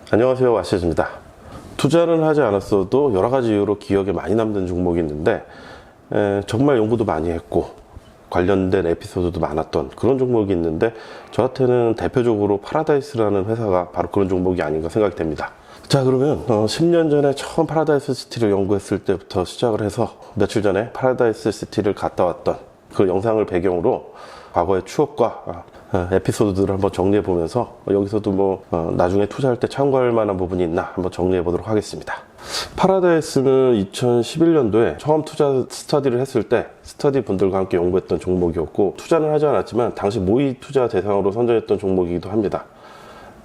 안녕하세요, 와시즈입니다. 투자는 하지 않았어도 여러 가지 이유로 기억에 많이 남는 종목이 있는데 정말 연구도 많이 했고 관련된 에피소드도 많았던 그런 종목이 있는데 저한테는 대표적으로 파라다이스라는 회사가 바로 그런 종목이 아닌가 생각이 됩니다. 자, 그러면 10년 전에 처음 파라다이스 시티를 연구했을 때부터 시작을 해서 며칠 전에 파라다이스 시티를 갔다 왔던 그 영상을 배경으로 과거의 추억과 에피소드들을 한번 정리해 보면서 여기서도 나중에 투자할 때 참고할 만한 부분이 있나 한번 정리해 보도록 하겠습니다. 파라다이스는 2011년도에 처음 투자 스터디를 했을 때 스터디 분들과 함께 연구했던 종목이었고, 투자는 하지 않았지만 당시 모의 투자 대상으로 선정했던 종목이기도 합니다.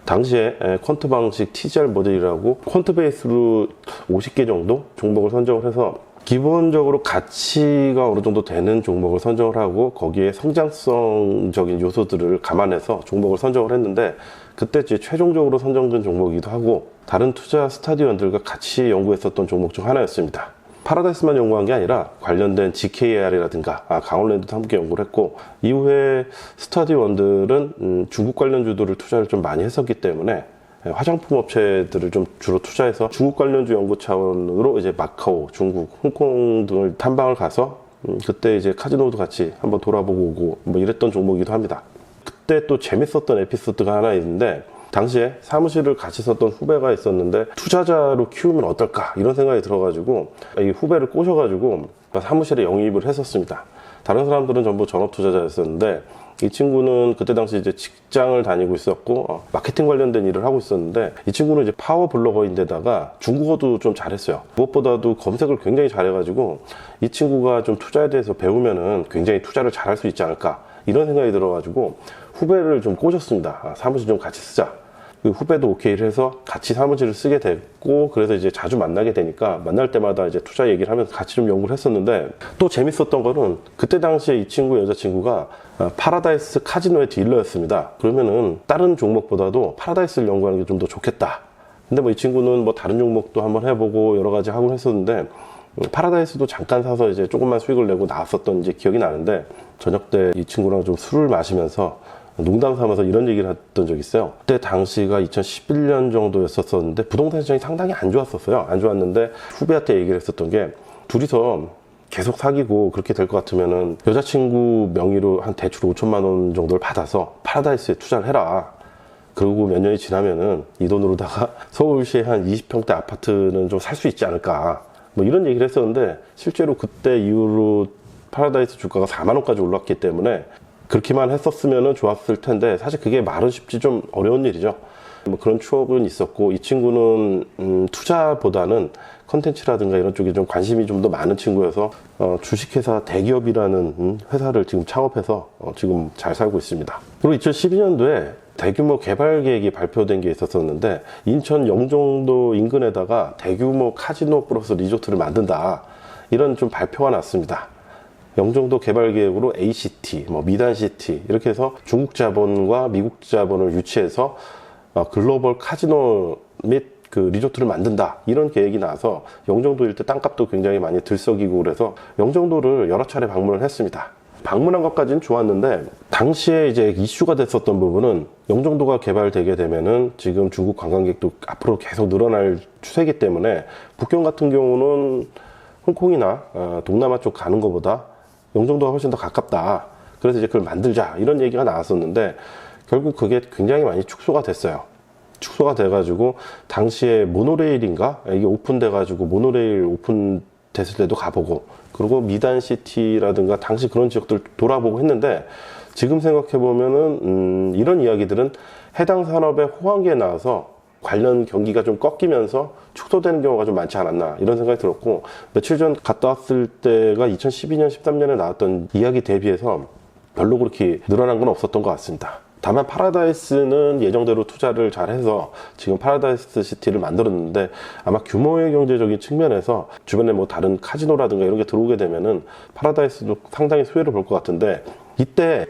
당시에 퀀트 방식 TGR 모델이라고 퀀트 베이스로 50개 정도 종목을 선정을 해서 기본적으로 가치가 어느 정도 되는 종목을 선정을 하고 거기에 성장성적인 요소들을 감안해서 종목을 선정을 했는데, 그때 최종적으로 선정된 종목이기도 하고 다른 투자 스타디원들과 같이 연구했었던 종목 중 하나였습니다. 파라다이스만 연구한 게 아니라 관련된 GKR이라든가 강원랜드도 함께 연구를 했고, 이후에 스타디원들은 중국 관련주들을 투자를 좀 많이 했었기 때문에 화장품 업체들을 좀 주로 투자해서 중국 관련주 연구 차원으로 이제 마카오, 중국, 홍콩 등을 탐방을 가서 그때 이제 카지노도 같이 한번 돌아보고 오고 이랬던 종목이기도 합니다. 그때 또 재밌었던 에피소드가 하나 있는데, 당시에 사무실을 같이 썼던 후배가 있었는데 투자자로 키우면 어떨까 이런 생각이 들어가지고 이 후배를 꼬셔가지고 사무실에 영입을 했었습니다. 다른 사람들은 전부 전업 투자자였었는데 이 친구는 그때 당시 이제 직장을 다니고 있었고 마케팅 관련된 일을 하고 있었는데, 이 친구는 이제 파워 블로거인데다가 중국어도 좀 잘했어요. 무엇보다도 검색을 굉장히 잘해가지고 이 친구가 좀 투자에 대해서 배우면은 굉장히 투자를 잘할 수 있지 않을까 이런 생각이 들어가지고 후배를 좀 꼬셨습니다. 사무실 좀 같이 쓰자. 그 후배도 오케이를 해서 같이 사무실을 쓰게 됐고, 그래서 이제 자주 만나게 되니까 만날 때마다 이제 투자 얘기를 하면서 같이 좀 연구를 했었는데, 또 재밌었던 거는 그때 당시에 이 친구 여자친구가 파라다이스 카지노의 딜러였습니다. 그러면은 다른 종목보다도 파라다이스를 연구하는 게 좀 더 좋겠다. 근데 이 친구는 다른 종목도 한번 해보고 여러 가지 하곤 했었는데 파라다이스도 잠깐 사서 이제 조금만 수익을 내고 나왔었던 이제 기억이 나는데, 저녁 때 이 친구랑 좀 술을 마시면서 농담 삼아서 이런 얘기를 했던 적이 있어요. 그때 당시가 2011년 정도였었는데 부동산 시장이 상당히 안 좋았었어요. 안 좋았는데 후배한테 얘기를 했었던 게, 둘이서 계속 사귀고 그렇게 될 것 같으면은 여자친구 명의로 한 대출 5천만 원 정도를 받아서 파라다이스에 투자를 해라. 그리고 몇 년이 지나면은 이 돈으로다가 서울시에 한 20평대 아파트는 좀 살 수 있지 않을까. 이런 얘기를 했었는데, 실제로 그때 이후로 파라다이스 주가가 4만 원까지 올랐기 때문에 그렇게만 했었으면 좋았을 텐데, 사실 그게 말은 쉽지 좀 어려운 일이죠. 그런 추억은 있었고, 이 친구는 투자보다는 컨텐츠라든가 이런 쪽에 좀 관심이 좀 더 많은 친구여서 주식회사 대기업이라는 회사를 지금 창업해서 지금 잘 살고 있습니다. 그리고 2012년도에 대규모 개발 계획이 발표된 게 있었는데, 인천 영종도 인근에다가 대규모 카지노 플러스 리조트를 만든다, 이런 좀 발표가 났습니다. 영종도 개발 계획으로 ACT, 미단시티 이렇게 해서 중국 자본과 미국 자본을 유치해서 글로벌 카지노 및 그 리조트를 만든다, 이런 계획이 나와서 영종도 일대 땅값도 굉장히 많이 들썩이고 그래서 영종도를 여러 차례 방문을 했습니다. 방문한 것까지는 좋았는데, 당시에 이제 이슈가 됐었던 부분은 영종도가 개발되게 되면은 지금 중국 관광객도 앞으로 계속 늘어날 추세이기 때문에 북경 같은 경우는 홍콩이나 동남아 쪽 가는 것보다 영종도가 훨씬 더 가깝다. 그래서 이제 그걸 만들자, 이런 얘기가 나왔었는데 결국 그게 굉장히 많이 축소가 됐어요. 축소가 돼가지고 당시에 모노레일인가 이게 오픈돼가지고 모노레일 오픈됐을 때도 가보고, 그리고 미단시티라든가 당시 그런 지역들 돌아보고 했는데, 지금 생각해보면은 이런 이야기들은 해당 산업의 호황기에 나와서 관련 경기가 좀 꺾이면서 축소되는 경우가 좀 많지 않았나, 이런 생각이 들었고, 며칠 전 갔다 왔을 때가 2012년, 13년에 나왔던 이야기 대비해서 별로 그렇게 늘어난 건 없었던 것 같습니다. 다만 파라다이스는 예정대로 투자를 잘해서 지금 파라다이스 시티를 만들었는데, 아마 규모의 경제적인 측면에서 주변에 다른 카지노라든가 이런 게 들어오게 되면은 파라다이스도 상당히 수혜를 볼 것 같은데, 이때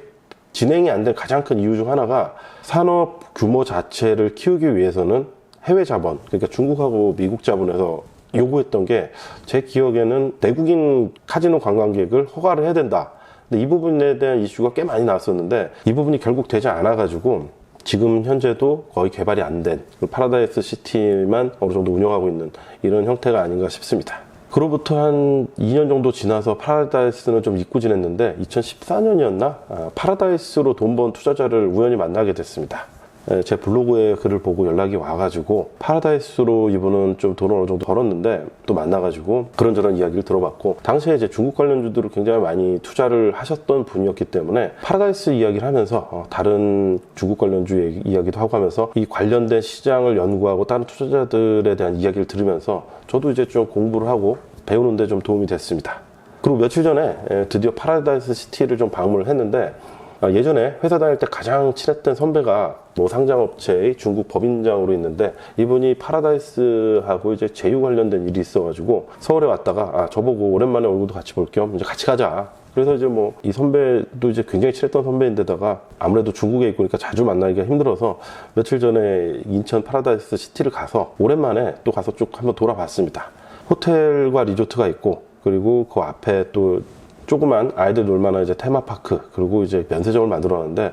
진행이 안 된 가장 큰 이유 중 하나가 산업 규모 자체를 키우기 위해서는 해외 자본, 그러니까 중국하고 미국 자본에서 요구했던 게, 제 기억에는 내국인 카지노 관광객을 허가를 해야 된다. 근데 이 부분에 대한 이슈가 꽤 많이 나왔었는데 이 부분이 결국 되지 않아가지고 지금 현재도 거의 개발이 안 된 파라다이스 시티만 어느 정도 운영하고 있는 이런 형태가 아닌가 싶습니다. 그로부터 한 2년 정도 지나서 파라다이스는 좀 잊고 지냈는데 2014년이었나? 파라다이스로 돈 번 투자자를 우연히 만나게 됐습니다. 제 블로그에 글을 보고 연락이 와가지고 파라다이스로 이분은 좀 돈을 어느 정도 벌었는데 또 만나가지고 그런저런 이야기를 들어봤고, 당시에 이제 중국 관련주들을 굉장히 많이 투자를 하셨던 분이었기 때문에 파라다이스 이야기를 하면서 다른 중국 관련주 이야기도 하고 하면서 이 관련된 시장을 연구하고 다른 투자자들에 대한 이야기를 들으면서 저도 이제 좀 공부를 하고 배우는 데 좀 도움이 됐습니다. 그리고 며칠 전에 드디어 파라다이스 시티를 좀 방문을 했는데, 예전에 회사 다닐 때 가장 친했던 선배가 상장업체의 중국 법인장으로 있는데, 이분이 파라다이스하고 이제 제휴 관련된 일이 있어가지고 서울에 왔다가 저보고 오랜만에 얼굴도 같이 볼 겸 이제 같이 가자. 그래서 이제 이 선배도 이제 굉장히 친했던 선배인데다가 아무래도 중국에 있으니까 자주 만나기가 힘들어서 며칠 전에 인천 파라다이스 시티를 가서 오랜만에 또 가서 쭉 한번 돌아봤습니다. 호텔과 리조트가 있고, 그리고 그 앞에 또 조그만 아이들 놀만한 이제 테마파크, 그리고 이제 면세점을 만들어놨는데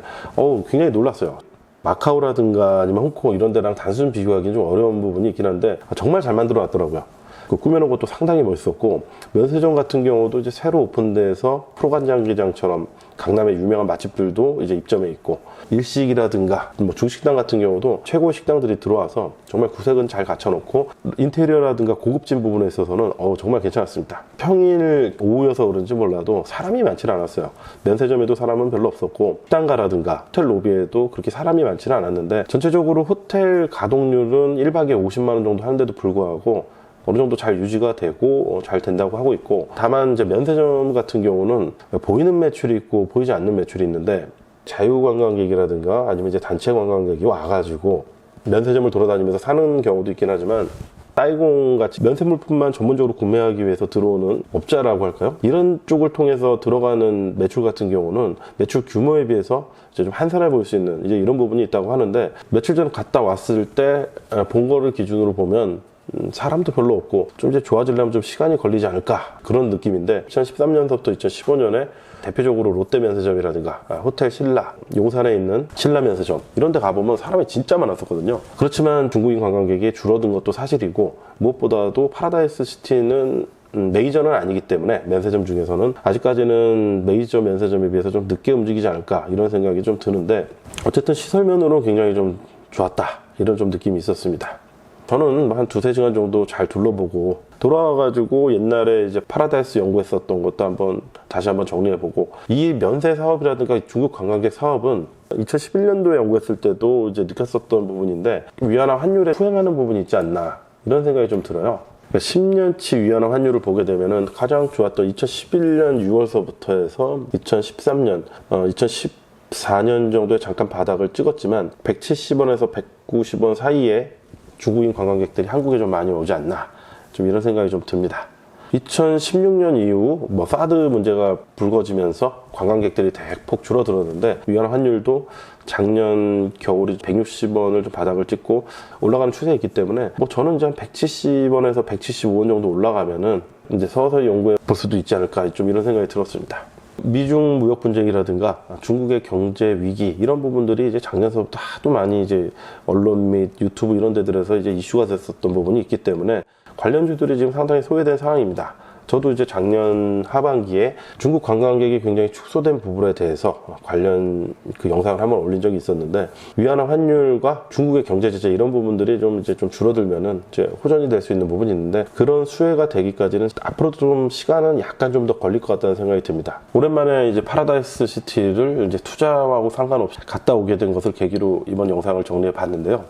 굉장히 놀랐어요. 마카오라든가 아니면 홍콩 이런 데랑 단순 비교하기는 좀 어려운 부분이 있긴 한데 정말 잘 만들어 놨더라고요. 그 꾸며놓은 것도 상당히 멋있었고, 면세점 같은 경우도 이제 새로 오픈돼서 프로간장게장처럼 강남의 유명한 맛집들도 이제 입점해 있고, 일식이라든가 중식당 같은 경우도 최고의 식당들이 들어와서 정말 구색은 잘 갖춰놓고, 인테리어라든가 고급진 부분에 있어서는 정말 괜찮았습니다. 평일 오후여서 그런지 몰라도 사람이 많지는 않았어요. 면세점에도 사람은 별로 없었고, 식당가라든가 호텔 로비에도 그렇게 사람이 많지는 않았는데, 전체적으로 호텔 가동률은 1박에 50만 원 정도 하는데도 불구하고 어느 정도 잘 유지가 되고 잘 된다고 하고 있고, 다만 이제 면세점 같은 경우는 보이는 매출이 있고 보이지 않는 매출이 있는데, 자유관광객이라든가 아니면 이제 단체 관광객이 와가지고 면세점을 돌아다니면서 사는 경우도 있긴 하지만, 따이공같이 면세 물품만 전문적으로 구매하기 위해서 들어오는 업자라고 할까요? 이런 쪽을 통해서 들어가는 매출 같은 경우는 매출 규모에 비해서 이제 좀 한산해 보일 수 있는 이제 이런 부분이 있다고 하는데, 며칠 전에 갔다 왔을 때 본 거를 기준으로 보면 사람도 별로 없고 좀 이제 좋아지려면 좀 시간이 걸리지 않을까, 그런 느낌인데, 2013년부터 2015년에 대표적으로 롯데 면세점이라든가 호텔 신라, 용산에 있는 신라 면세점 이런 데 가보면 사람이 진짜 많았었거든요. 그렇지만 중국인 관광객이 줄어든 것도 사실이고, 무엇보다도 파라다이스 시티는 메이저는 아니기 때문에 면세점 중에서는 아직까지는 메이저 면세점에 비해서 좀 늦게 움직이지 않을까, 이런 생각이 좀 드는데, 어쨌든 시설면으로 굉장히 좀 좋았다, 이런 좀 느낌이 있었습니다. 저는 한 2-3시간 정도 잘 둘러보고 돌아와가지고 옛날에 이제 파라다이스 연구했었던 것도 다시 한번 정리해보고, 이 면세 사업이라든가 중국 관광객 사업은 2011년도에 연구했을 때도 이제 느꼈었던 부분인데, 위안화 환율에 후행하는 부분이 있지 않나, 이런 생각이 좀 들어요. 10년치 위안화 환율을 보게 되면은 가장 좋았던 2011년 6월서부터 해서 2013년, 2014년 정도에 잠깐 바닥을 찍었지만 170원에서 190원 사이에 중국인 관광객들이 한국에 좀 많이 오지 않나, 좀 이런 생각이 좀 듭니다. 2016년 이후 사드 문제가 불거지면서 관광객들이 대폭 줄어들었는데, 위안화 환율도 작년 겨울에 160원을 좀 바닥을 찍고 올라가는 추세에 있기 때문에 저는 이제 한 170원에서 175원 정도 올라가면은 이제 서서히 연구해 볼 수도 있지 않을까, 좀 이런 생각이 들었습니다. 미중 무역 분쟁이라든가 중국의 경제 위기, 이런 부분들이 이제 작년서부터 하도 많이 이제 언론 및 유튜브 이런 데들에서 이제 이슈가 됐었던 부분이 있기 때문에 관련주들이 지금 상당히 소외된 상황입니다. 저도 이제 작년 하반기에 중국 관광객이 굉장히 축소된 부분에 대해서 관련 그 영상을 한번 올린 적이 있었는데, 위안화 환율과 중국의 경제 제재 이런 부분들이 좀 줄어들면은 이제 호전이 될 수 있는 부분이 있는데, 그런 수혜가 되기까지는 앞으로도 좀 시간은 약간 좀 더 걸릴 것 같다는 생각이 듭니다. 오랜만에 이제 파라다이스 시티를 이제 투자하고 상관없이 갔다 오게 된 것을 계기로 이번 영상을 정리해 봤는데요.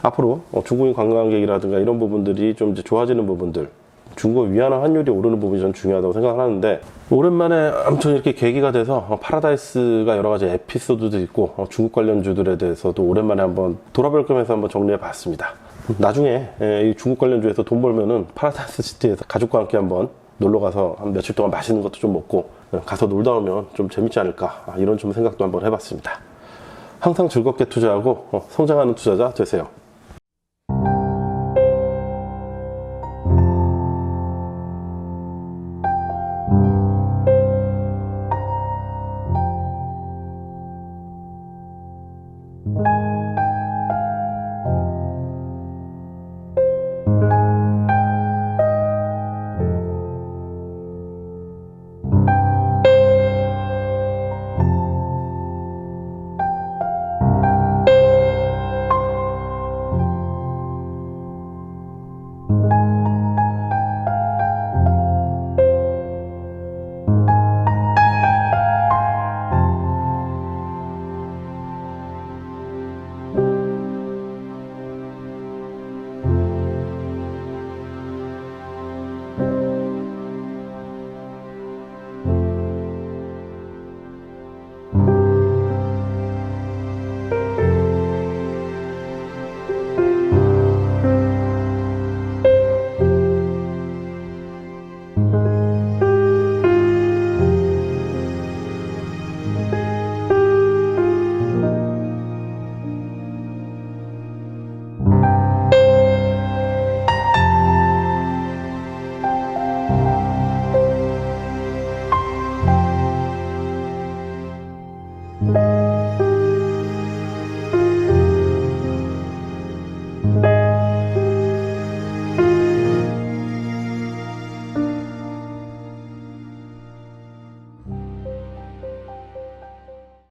앞으로 중국인 관광객이라든가 이런 부분들이 좀 이제 좋아지는 부분들, 중국 위안화 환율이 오르는 부분이 전 중요하다고 생각을 하는데, 오랜만에 아무튼 이렇게 계기가 돼서 파라다이스가 여러 가지 에피소드도 있고 중국 관련주들에 대해서도 오랜만에 한번 돌아볼 겸해서 한번 정리해 봤습니다. 나중에 이 중국 관련주에서 돈 벌면은 파라다이스 시티에서 가족과 함께 한번 놀러 가서 한 며칠 동안 맛있는 것도 좀 먹고 가서 놀다 오면 좀 재밌지 않을까, 이런 좀 생각도 한번 해봤습니다. 항상 즐겁게 투자하고 성장하는 투자자 되세요.